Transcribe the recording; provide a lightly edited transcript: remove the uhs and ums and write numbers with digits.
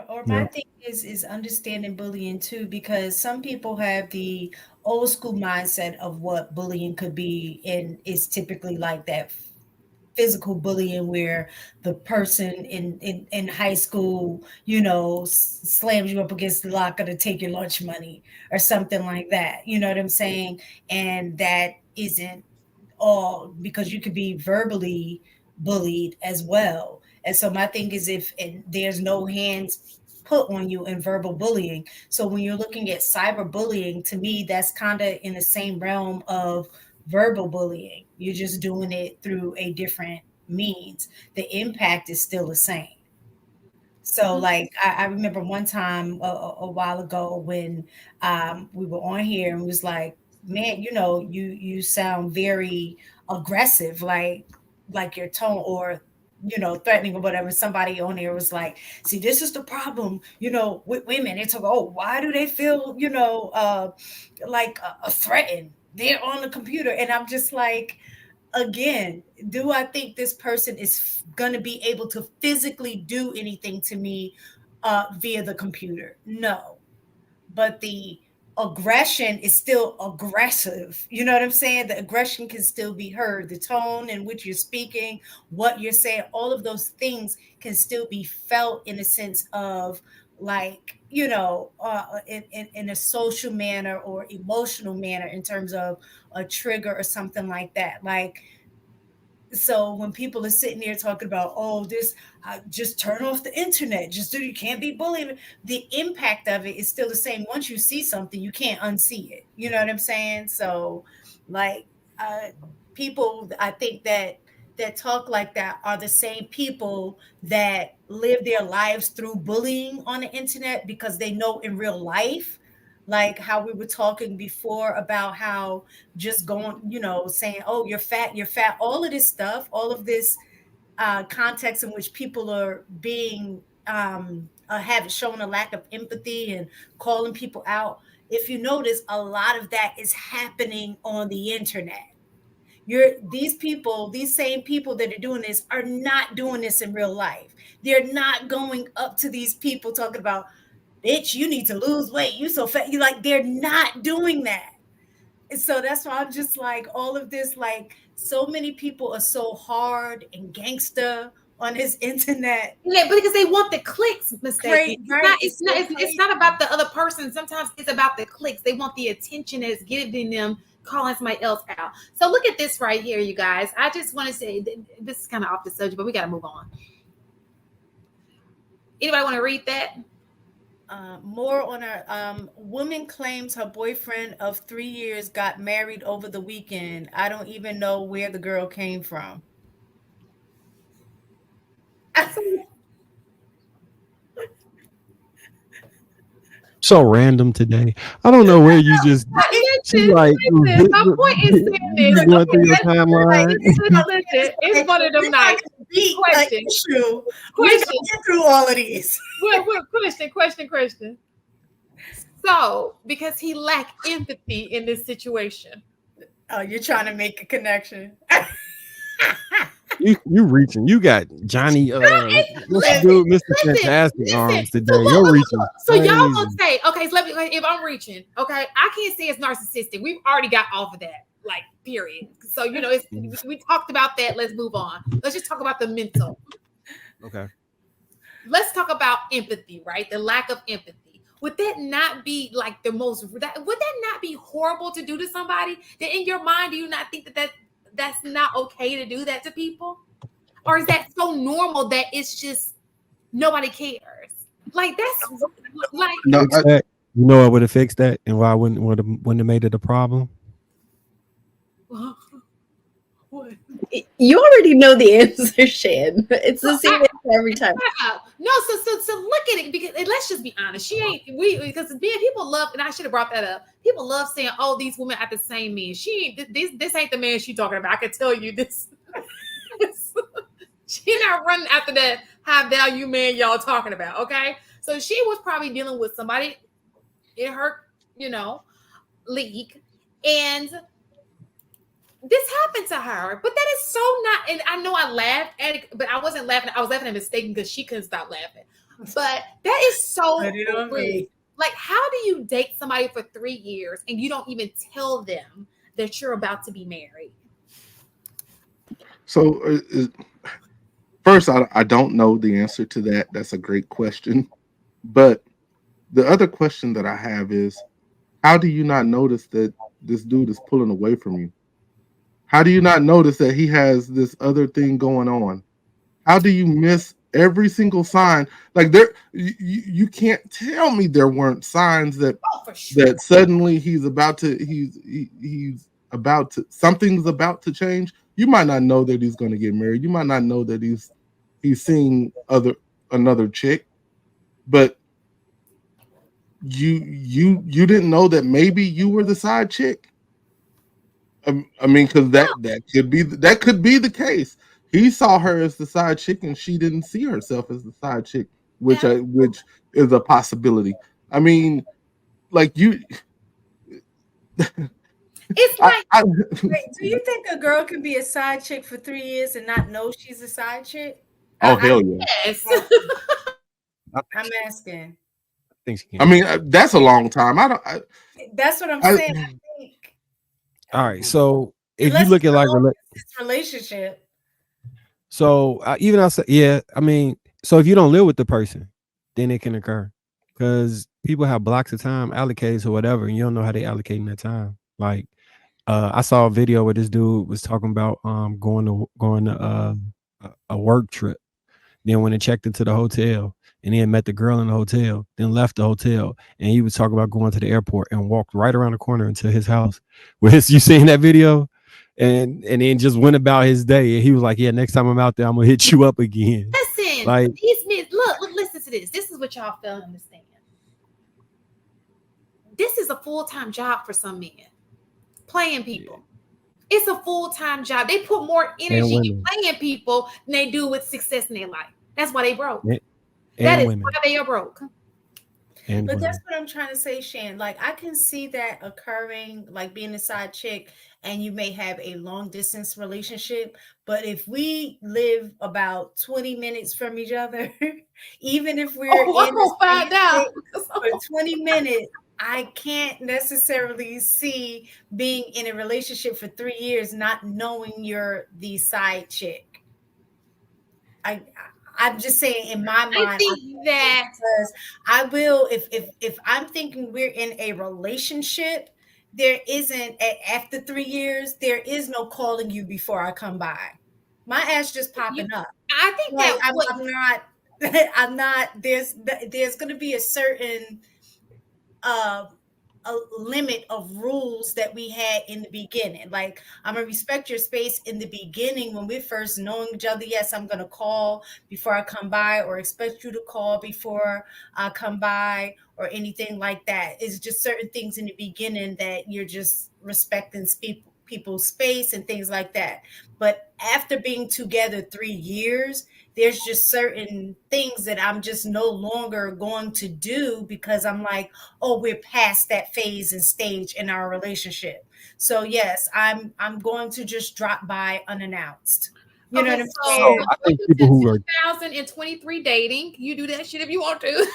or my Yeah. thing is understanding bullying too, because some people have the old school mindset of what bullying could be, and it's typically like that physical bullying where the person in high school, slams you up against the locker to take your lunch money or something like that. You know what I'm saying? And that isn't all, because you could be verbally bullied as well. And so my thing is, if and there's no hands put on you in verbal bullying. So when you're looking at cyberbullying, to me, that's kind of in the same realm of verbal bullying. You're just doing it through a different means. The impact is still the same. So, Mhm. like, I remember one time a while ago when we were on here and was like, man, you sound very aggressive, like your tone, or threatening or whatever. Somebody on there was like, see, this is the problem, with women. They talk, oh, why do they feel, like threatened? They're on the computer, and I'm just like, again, do I think this person is going to be able to physically do anything to me via the computer? No. But the aggression is still aggressive. You know what I'm saying? The aggression can still be heard. The tone in which you're speaking, what you're saying, all of those things can still be felt in a sense of, like, in a social manner or emotional manner, in terms of a trigger or something like that. Like, so when people are sitting there talking about, oh, this, just turn off the internet, just do, you can't be bullied, the impact of it is still the same. Once you see something, you can't unsee it. You know what I'm saying? So, like, uh, people, I think that talk like that are the same people that live their lives through bullying on the internet, because they know in real life, like how we were talking before about how just going, saying, oh, you're fat, all of this stuff, all of this context in which people are being, have shown a lack of empathy and calling people out. If you notice, a lot of that is happening on the internet. These people, these same people that are doing this, are not doing this in real life. They're not going up to these people talking about, bitch, you need to lose weight, you so fat. You, like, they're not doing that. And so that's why I'm just like, all of this, like, so many people are so hard and gangster on this internet. Yeah, because they want the clicks, mistaken. Great, right? It's It's not. so It's not crazy. about the other person. Sometimes it's about the clicks. They want the attention that's giving them calling somebody else out. So look at this right here, you guys. I just want to say this is kind of off the subject, but we got to move on. Anybody want to read that? More on her. Woman claims her boyfriend of 3 years got married over the weekend. I don't even know where the girl came from. So, So random today. I don't know where you just she like listen. My point is saying this. you going through your Like, timeline. Listen, it's one of them we're not nights. gonna beat an Question, issue. We're gonna question. get through all of these. Question. So, because he lacked empathy in this situation. Oh, you're trying to make a connection. You reaching. You got Johnny what's the Listen, dude, Mr. Fantastic listen. arms today. So You're reaching So y'all crazy. gonna say, okay, so let me, if I'm reaching, okay, I can't say it's narcissistic. We've already got off of that, like, period. So, it's we talked about that. Let's move on. Let's just talk about the mental. Okay. Let's talk about empathy, right? The lack of empathy. Would that not be like the most? Would that not be horrible to do to somebody? That in your mind, do you not think that's not okay to do that to people? Or is that so normal that it's just nobody cares? Like, that's like, No, Fix that. You know I would have fixed that, and why wouldn't have made it a problem? what? You already know the answer, Shan. It's the same answer every time. No, so look at it, because, and let's just be honest. She ain't because people love, and I should have brought that up. People love saying, "Oh, these women are the same man." She ain't this ain't the man she talking about. I can tell you this. She not running after that high value man y'all talking about. Okay, so she was probably dealing with somebody in her, league, and this happened to her. But that is so not. And I know I laughed at it, but I wasn't laughing. I was laughing at mistaken because she couldn't stop laughing. But that is so Put it on rude. me. Like, how do you date somebody for 3 years and you don't even tell them that you're about to be married? So, first, I don't know the answer to that. That's a great question. But the other question that I have is, how do you not notice that this dude is pulling away from you? How do you not notice that he has this other thing going on? How do you miss every single sign? Like you can't tell me there weren't signs Oh, for sure. that suddenly he's about to something's about to change. You might not know that he's going to get married. You might not know that he's seeing another chick, but you didn't know that maybe you were the side chick. I mean, because that could be the case. He saw her as the side chick, and she didn't see herself as the side chick, which is a possibility. I mean, like you, It's like, Wait, do you think a girl can be a side chick for 3 years and not know she's a side chick? oh hell yeah! yes. I'm asking. I think she I can. mean, that's a long time. That's what I'm I saying. I think All right. So if you unless look it's at like, a long distance relationship. so even I'll say, yeah, I mean, so if you don't live with the person, then it can occur because people have blocks of time allocated to whatever, and you don't know how they allocating that time. Like, I saw a video where this dude was talking about going to a work trip. Then when they checked into the hotel and he had met the girl in the hotel, then left the hotel, and he was talking about going to the airport and walked right around the corner into his house. You seen that video? And then just went about his day. And he was like, "Yeah, next time I'm out there, I'm gonna hit you up again." Listen, Like, these men, look, listen to this. This is what y'all fail to understand. This is a full-time job for some men. Playing people. It's a full-time job. They put more energy in women. playing people than they do with success in their life. That's why they broke. And That is women. why they are broke. And But women. that's what I'm trying to say, Shan. Like I can see that occurring, like being a side chick, and you may have a long distance relationship. But if we live about 20 minutes from each other, even if we're Oh, I'm in the gonna same find out. state for 20 minutes, I can't necessarily see being in a relationship for 3 years not knowing you're the side chick. I I'm just saying in my I mind, think that because I will if I'm thinking we're in a relationship, there isn't after 3 years, there is no calling you before I come by. My ass just you, popping up. I think Like that what I'm not I'm not there's gonna be a certain uh a limit of rules that we had in the beginning. Like, I'm gonna respect your space in the beginning when we're first knowing each other. Yes, I'm gonna call before I come by, or expect you to call before I come by, or anything like that. It's just certain things in the beginning that you're just respecting people's space and things like that. But after being together 3 years, there's just certain things that I'm just no longer going to do because I'm like, oh, we're past that phase and stage in our relationship. So yes, I'm going to just drop by unannounced. You know okay, what I'm so So saying? I think welcome people to who are 2023 dating. You do that shit if you want to.